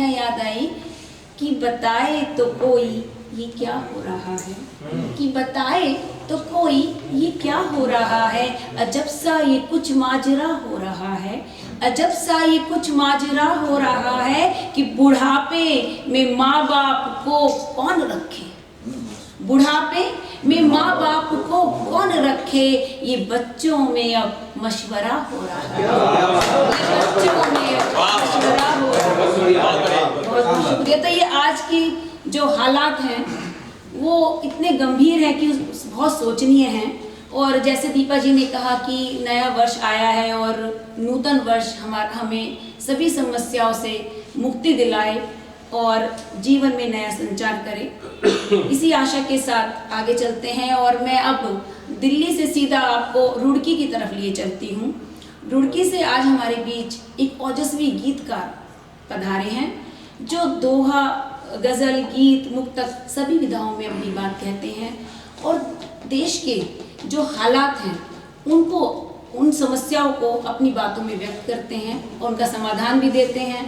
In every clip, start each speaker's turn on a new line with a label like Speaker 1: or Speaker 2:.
Speaker 1: पंक्तियां याद आई कि बताए तो कोई ये क्या हो रहा है, कि बताए तो कोई ये क्या हो रहा है, अजब सा ये कुछ माजरा हो रहा है, अजब सा ये कुछ माजरा हो रहा है कि बुढ़ापे में माँ बाप को कौन रखे, बुढ़ापे में माँ बाप को कौन रखे, ये बच्चों में अब मशवरा हो रहा है, ये बच्चों में अब मशवरा हो रहा है। बहुत शुक्रिया। तो ये आज की जो हालात हैं वो इतने गंभीर हैं कि बहुत सोचनीय हैं। और जैसे दीपा जी ने कहा कि नया वर्ष आया है और नूतन वर्ष हमें सभी समस्याओं से मुक्ति दिलाए और जीवन में नया संचार करे, इसी आशा के साथ आगे चलते हैं। और मैं अब दिल्ली से सीधा आपको रुड़की की तरफ लिए चलती हूँ। रुड़की से आज हमारे बीच एक ओजस्वी गीतकार पधारे हैं जो दोहा, गज़ल, गीत, मुक्तक सभी विधाओं में अपनी बात कहते हैं और देश के जो हालात हैं उनको, उन समस्याओं को अपनी बातों में व्यक्त करते हैं और उनका समाधान भी देते हैं।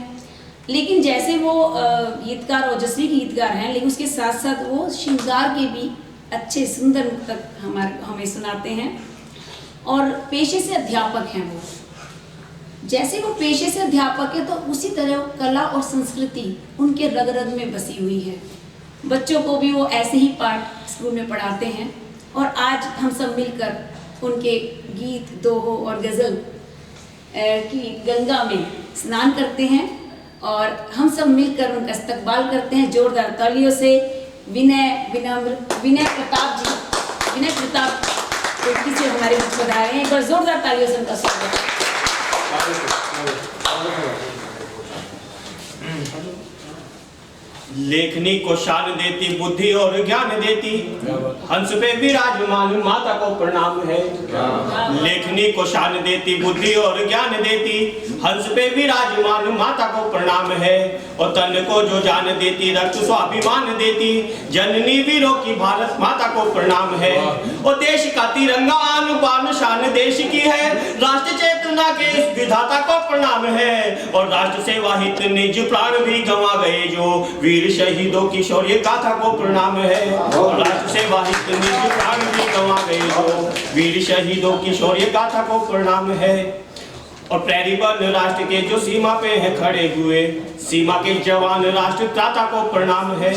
Speaker 1: लेकिन जैसे वो गीतकार, ओजस्वी गीतकार हैं, लेकिन उसके साथ साथ वो श्रृंगार के भी अच्छे सुंदर मुक्तक हमें सुनाते हैं और पेशे से अध्यापक हैं वो। जैसे वो पेशे से अध्यापक है तो उसी तरह कला और संस्कृति उनके रग रग में बसी हुई है। बच्चों को भी वो ऐसे ही पाठ स्कूल में पढ़ाते हैं और आज हम सब मिलकर उनके गीत, दोहों और गज़ल की गंगा में स्नान करते हैं और हम सब मिलकर उनका इस्तकबाल करते हैं जोरदार तालियों से। विनय प्रताप से हमारे बीच पधारे हैं। एक बार जोरदार तालियों से उनका स्वागत।
Speaker 2: लेखनी को शान देती, बुद्धि और ज्ञान देती, हंस पे विराजमान माता को प्रणाम है। लेखनी को शान देती, बुद्धि और ज्ञान देती, हंस पे विराजमान माता को प्रणाम है। और तन को जो जान देती, रक्त स्वाभिमान देती, जननी वीरों की भारत माता को प्रणाम है। और देश का तिरंगा आन बान शान देश की है, राष्ट्र चेतना के इस विधाता को प्रणाम है। और राष्ट्र सेवा हित निज प्राण भी गंवा गए जो वीर शहीदों की शौर्य गाथा को प्रणाम है। और राष्ट्र सेवा हित निज प्राण भी गंवा गए जो वीर शहीदों की शौर्य गाथा को प्रणाम है। और प्रहरी बल राष्ट्र के जो सीमा पे हैं खड़े हुए, सीमा के जवान राष्ट्र त्राता को प्रणाम है।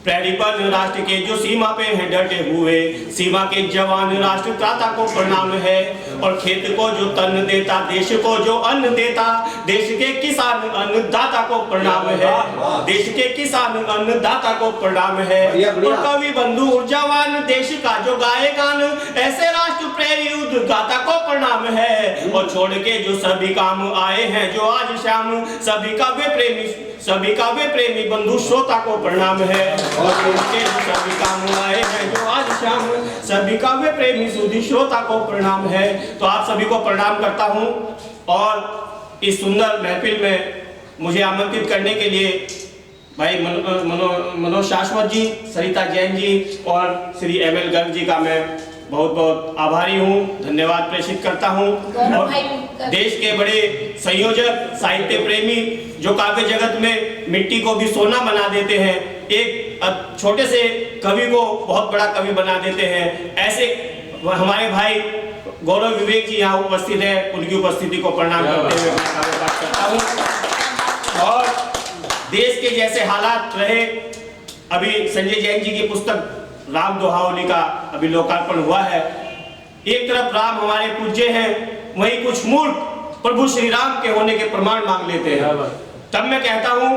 Speaker 2: प्रहरी बल राष्ट्र के जो सीमा पे हैं डटे हुए, सीमा के जवान राष्ट्र त्राता को प्रणाम है। और खेत को जो तन देता, देश को जो अन्न देता, देश के किसान अन्नदाता को प्रणाम है। देश के किसान अन्नदाता को प्रणाम है। और कवि बंधु ऊर्जावान देश का जो गाए गान, ऐसे राष्ट्र प्रेरी उद्गाता को प्रणाम है। और छोड़ के जो सभी काम आए हैं जो आज शाम, सभी का वे प्रेमी बंधु श्रोता को प्रणाम है। और सभी काम आए हैं जो आज शाम, सभी का वे प्रेमी सुधी श्रोता को प्रणाम है। तो आप सभी को प्रणाम करता हूं। और इस सुंदर महफिल में मुझे आमंत्रित करने के लिए भाई मनोज शाश्वत जी, सरिता जैन जी और श्री एमएल गर्ग जी का मैं बहुत बहुत आभारी हूँ, धन्यवाद प्रेषित करता हूँ। और देश के बड़े संयोजक, साहित्य प्रेमी जो काव्य जगत में मिट्टी को भी सोना बना देते हैं, एक छोटे से कवि को बहुत बड़ा कवि बना देते हैं, ऐसे हमारे भाई गौरव विवेक जी यहाँ उपस्थित है, उनकी उपस्थिति को प्रणाम करते हुए मैं काव्य पाठ करता हूँ। और देश के जैसे हालात रहे, अभी संजय जैन जी की पुस्तक राम दोहावली का अभी लोकार्पण हुआ है। एक तरफ राम हमारे पूज्य हैं, वहीं कुछ मूर्ख प्रभु श्री राम के होने के प्रमाण मांग लेते हैं। तब मैं कहता हूं,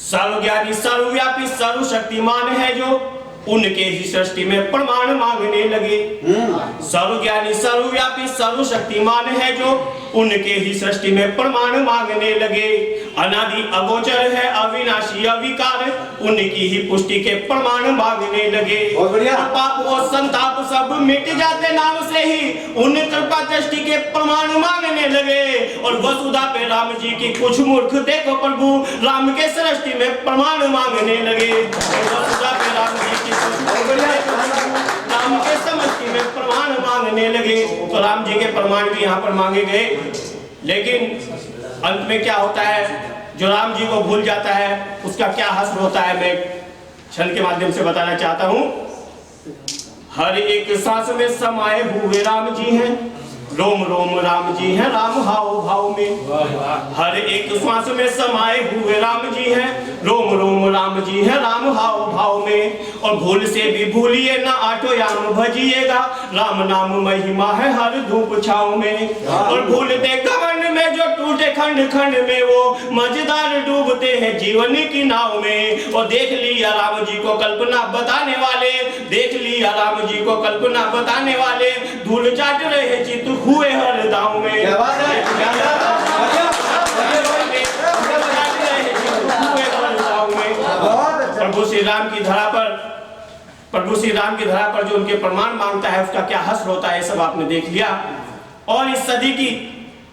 Speaker 2: सर्वज्ञानी सर्वव्यापी सर्वशक्तिमान है जो उनके ही सृष्टि में प्रमाण मांगने लगे। सर्वज्ञानी सर्वव्यापी सर्वशक्तिमान है जो उनके ही सृष्टि में प्रमाण मांगने लगे। अनादि अगोचर है अविनाशी अविकार, उनकी ही पुष्टि के प्रमाण मांगने लगे। पाप और संताप सब मिट जाते नाम से ही, उन कृपा दृष्टि के प्रमाण मांगने लगे। और वसुधा पे राम जी की कुछ मूर्ख देखो प्रभु राम के सृष्टि में प्रमाण मांगने लगे। वसुधा पे राम जी की राम के समष्टि में प्रमाण मांगने लगे। तो राम जी के प्रमाण भी यहाँ पर मांगे गए। लेकिन अंत में क्या होता है, जो राम जी को भूल जाता है उसका क्या हश्र होता है, मैं क्षण के माध्यम से बताना चाहता हूं। हर एक सांस में समाये हुए राम जी हैं, रोम रोम राम जी हैं, राम हाव भाव में। हर एक श्वास में समाये हुए राम जी हैं, रोम रोम राम जी हैं, राम हाव भाव में। और भूल से भी भूलिए ना आटो याम भजिएगा, राम नाम महिमा है हर धूप छाव में। और भूलते घमंड में जो टूटे खंड खंड में, वो मजेदार डूबते हैं जीवन की नाव में। और देख लिया राम जी को कल्पना बताने वाले, देख लिया राम जी को कल्पना बताने वाले, धूल चाट रहे चित हुए हर दाव में।
Speaker 3: क्या बात है, क्या
Speaker 2: प्रभु श्री राम की धरा पर, प्रभु श्री राम की धरा पर जो उनके प्रमाण मांगता है उसका क्या हश्र होता है, सब आपने देख लिया। और इस सदी की,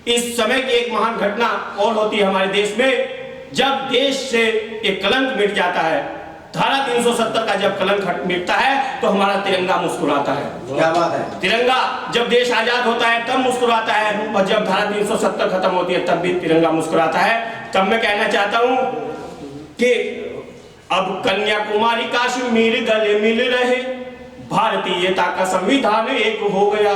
Speaker 2: इस समय की एक महान घटना और होती है हमारे देश में, जब देश से एक कलंक मिट जाता है। धारा 370 का जब कलंक मिटता है तो हमारा तिरंगा मुस्कुराता है।
Speaker 3: क्या बात है।
Speaker 2: तिरंगा जब देश आजाद होता है तब मुस्कुराता है, और जब धारा 370 खत्म होती है तब भी तिरंगा मुस्कुराता है। तब मैं कहना चाहता हूं कि अब कन्याकुमारी काश्मीर गले मिल रहे, भारतीयता का संविधान एक हो गया।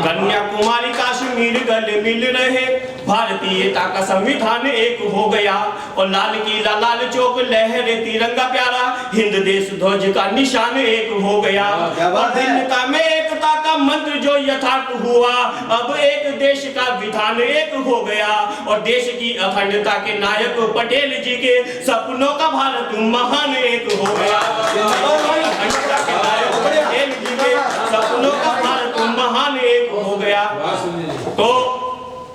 Speaker 2: कन्याकुमारी काश्मीर गले मिल रहे, भारतीयता का संविधान एक हो गया। और लाल किला लाल चौक लहरे तिरंगा प्यारा, हिंद देश ध्वज का निशान एक हो गया। और भिन्नता में एकता का मंत्र जो यथार्थ हुआ, अब एक देश का विधान एक हो गया। और देश की अखंडता के नायक पटेल जी के सपनों का भारत महान एक हो गया। अखंडता के नायक पटेल जी के सपनों का भारत महान एक हो गया। तो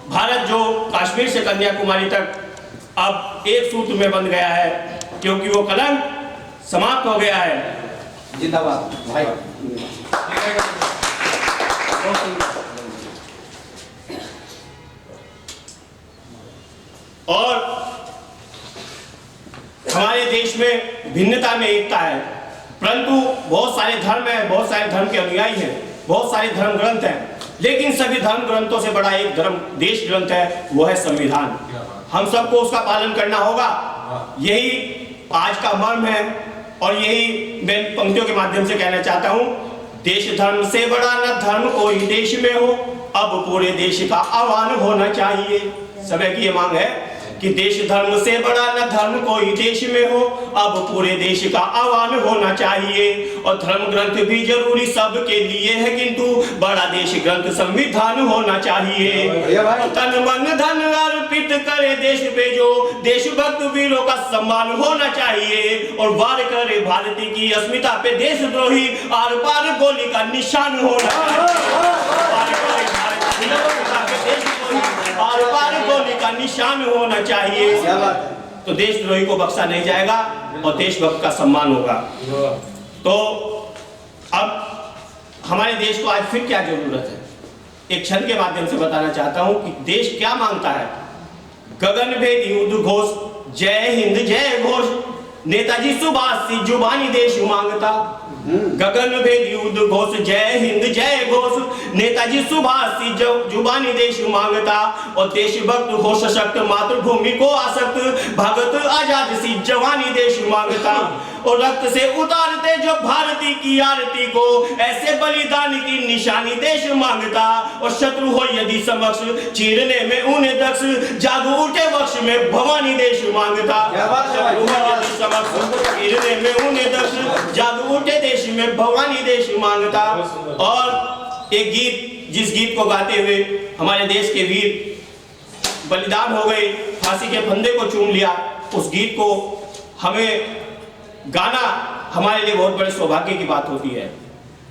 Speaker 2: भारत जो कश्मीर से कन्याकुमारी तक अब एक सूत्र में बंध गया है, क्योंकि वो कलंक समाप्त हो गया है।
Speaker 3: जिंदाबाद भाई।
Speaker 2: और हमारे देश में भिन्नता में एकता है, परंतु बहुत सारे धर्म हैं, बहुत सारे धर्म के अनुयायी हैं, बहुत सारे धर्म ग्रंथ हैं, लेकिन सभी धर्म ग्रंथों से बड़ा एक धर्म देश ग्रंथ है, वो है संविधान। हम सबको उसका पालन करना होगा। यही आज का मर्म है और यही मैं पंक्तियों के माध्यम से कहना चाहता हूं। देश धर्म से बड़ा न धर्म कोई देश में हो, अब पूरे देश का आह्वान होना चाहिए। समय की ये मांग है कि देश धर्म से बड़ा न धर्म कोई देश में हो, अब पूरे देश का आह्वान होना चाहिए। और धर्म ग्रंथ भी जरूरी सबके लिए है, किंतु बड़ा देश ग्रंथ संविधान होना चाहिए। तन मन धन अर्पित करे देश पे जो, देशभक्त वीरों का सम्मान होना चाहिए। और वार करे भारती की अस्मिता पे देशद्रोही, आर पार गोली का निशान होना चाहिए। आर पार गोली का निशान होना चाहिए। तो देशद्रोही को बख्शा नहीं जाएगा और देशभक्त का सम्मान होगा। तो अब हमारे देश को आज फिर क्या जरूरत है, एक क्षण के माध्यम से बताना चाहता हूं कि देश क्या मांगता है। गगनभेदी उद्घोष, जय हिंद जय घोष, नेताजी सुभाष की जुबानी देश मांगता। गगनभेदी उद्घोष, जय हिंद जय घोष, नेताजी सुभाष की जुबानी देश मांगता। और देशभक्त हो सशक्त, मातृभूमि को आसक्त, भगत आजाद सी जवानी देश मांगता। और रक्त से उतारते जो भारती की आरती को, ऐसे बलिदान की निशानी देश मांगता। और शत्रु हो यदि समक्ष, चीरने में उन्हें दक्ष, जागो उठे वक्ष में भवानी देश मांगता। शत्रु हो यदि समक्ष, चीरने में उन्हें दक्ष, जागो उठे देश में भवानी देश मांगता। और एक गीत, जिस गीत को गाते हुए हमारे देश के वीर बलिदान हो गए, फांसी के फंदे को चूम लिया, उस गीत को हमें गाना हमारे लिए बहुत बड़े सौभाग्य की बात होती है।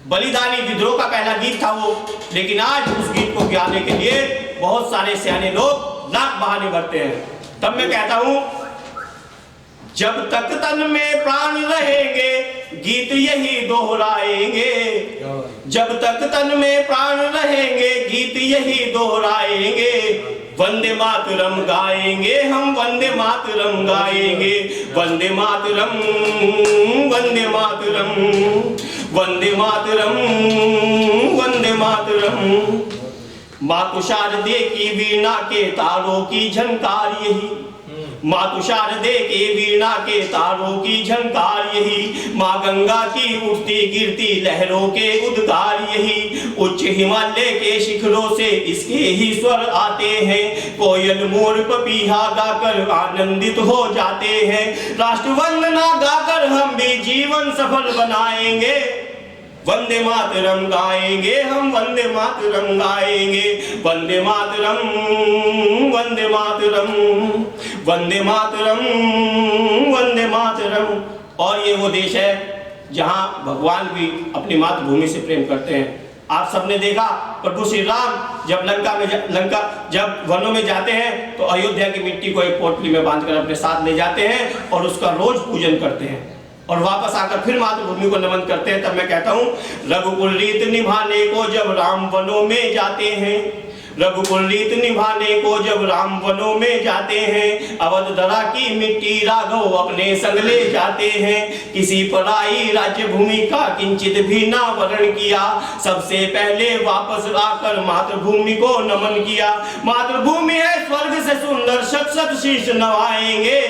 Speaker 2: बलिदानी विद्रोह का पहला गीत था वो, लेकिन आज उस गीत को गाने के लिए बहुत सारे सियाने लोग लाख बहाने भरते हैं। तब मैं कहता हूं, जब तक तन में प्राण रहेंगे गीत यही दोहराएंगे। जब तक तन में प्राण रहेंगे गीत यही दोहराएंगे। वंदे मातरम गाएंगे हम, वंदे मातरम गाएंगे। वंदे मातरम, वंदे मातरम, वंदे मातरम, वंदे मातरम। मातु शारदे की वीणा के तारों की झनकार यही, माँ तुषारदे के वीणा के तारों की झंकार यही, माँ गंगा की उठती गिरती लहरों के उद्गार यही, उच्च हिमालय के शिखरों से इसके ही स्वर आते हैं, कोयल मोर पपीहा गाकर आनंदित हो जाते हैं, राष्ट्रवंदना गाकर हम भी जीवन सफल बनाएंगे, वंदे मातरम गाएंगे हम, वंदे मातरम गाएंगे, वंदे मातरम, वंदे मातरम, वंदे मातरम, वंदे मातरम। और ये वो देश है जहां भगवान भी अपनी मातृभूमि से प्रेम करते हैं। आप सबने देखा प्रभु श्री राम जब वनों में जाते हैं तो अयोध्या की मिट्टी को एक पोटली में बांधकर अपने साथ ले जाते हैं और उसका रोज पूजन करते हैं और वापस आकर फिर मातृभूमि को नमन करते हैं। तब मैं कहता हूँ रघुकुल रीत निभाने को जब राम वनों में जाते हैं, रघुकुल रीत निभाने को जब राम वनों में जाते हैं, अवध धरा की मिट्टी राघव अपने संग ले जाते हैं, किसी पराई राज्य भूमि का किंचित भी ना वर्ण किया, सबसे पहले वापस आकर मातृभूमि को नमन किया, मातृभूमि है स्वर्ग से सुंदर, शत शत शीश नवाएंगे,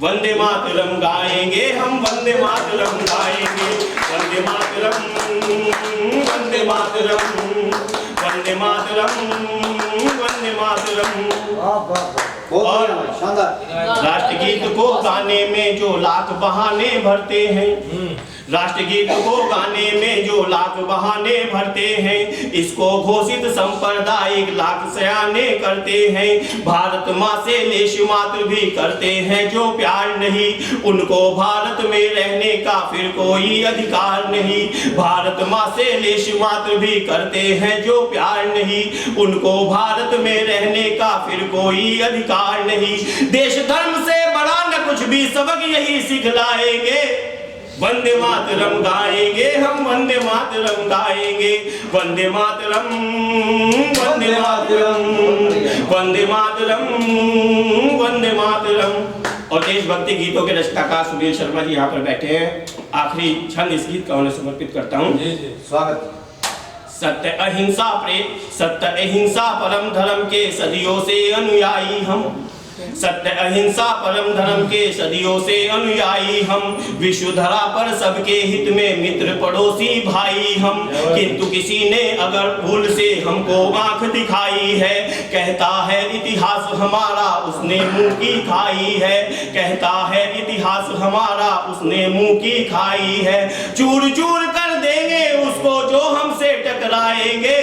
Speaker 2: वंदे मातरम गाएंगे हम, वंदे मातरम गाएंगे, वंदे मातरम, वंदे मातरम, वंदे मातरम, वंदे मातरम। और राष्ट्रगीत को गाने में जो लाख बहाने भरते हैं, राष्ट्रगीत को गाने में जो लाख बहाने भरते हैं, इसको घोषित सांप्रदायिक लाख सयाने करते हैं, भारत माँ से लेश मात्र भी करते हैं जो प्यार नहीं, उनको भारत में रहने का फिर कोई अधिकार नहीं, भारत माँ से लेश मात्र भी करते हैं जो प्यार नहीं, उनको भारत में रहने का फिर कोई अधिकार नहीं, देश धर्म से बड़ा न कुछ भी सबक यही सिखलाएंगे, वंदे मातरम गाएंगे हम, वंदे मातरम गाएंगे, वंदे मातरम, वंदे मातरम, वंदे मातरम, वंदे मातरम। और देशभक्ति गीतों के रचनाकार सुनील शर्मा जी यहाँ पर बैठे हैं। आखिरी छंद इस गीत का उन्हें समर्पित करता हूँ।
Speaker 3: स्वागत।
Speaker 2: सत्य अहिंसा परम धर्म के सदियों से अनुयायी हम, सत्य अहिंसा परम धर्म के सदियों से अनुयायी हम, विश्व धरा पर सबके हित में मित्र पड़ोसी भाई हम, किंतु किसी ने अगर भूल से हमको आंख दिखाई है, कहता है इतिहास हमारा उसने मुंह की खाई है, कहता है इतिहास हमारा उसने मुंह की खाई है, चूर चूर कर देंगे उसको जो हमसे टकराएंगे,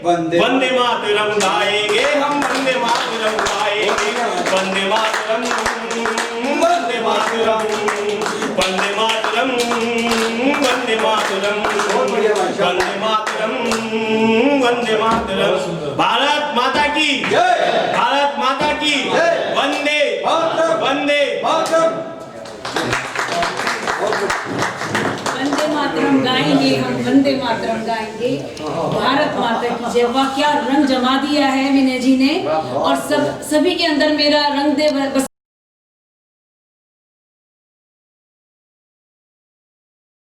Speaker 2: वंदे मातरम गाएंगे हम, वंदे मातरम गाएंगे, वंदे मातरम, वंदे मातरम, वंदे मातरम, वंदे मातरम, वंदे मातरम, वंदे मातरम। भारत माता की जय, भारत माता की जय, वंदे वंदे
Speaker 1: वंदे मातरम गाएंगे हम, वंदे मातरम गाएंगे, भारत माता की जय। वाह क्या रंग जमा दिया है विनय जी ने, और सभी के अंदर मेरा रंग दे बस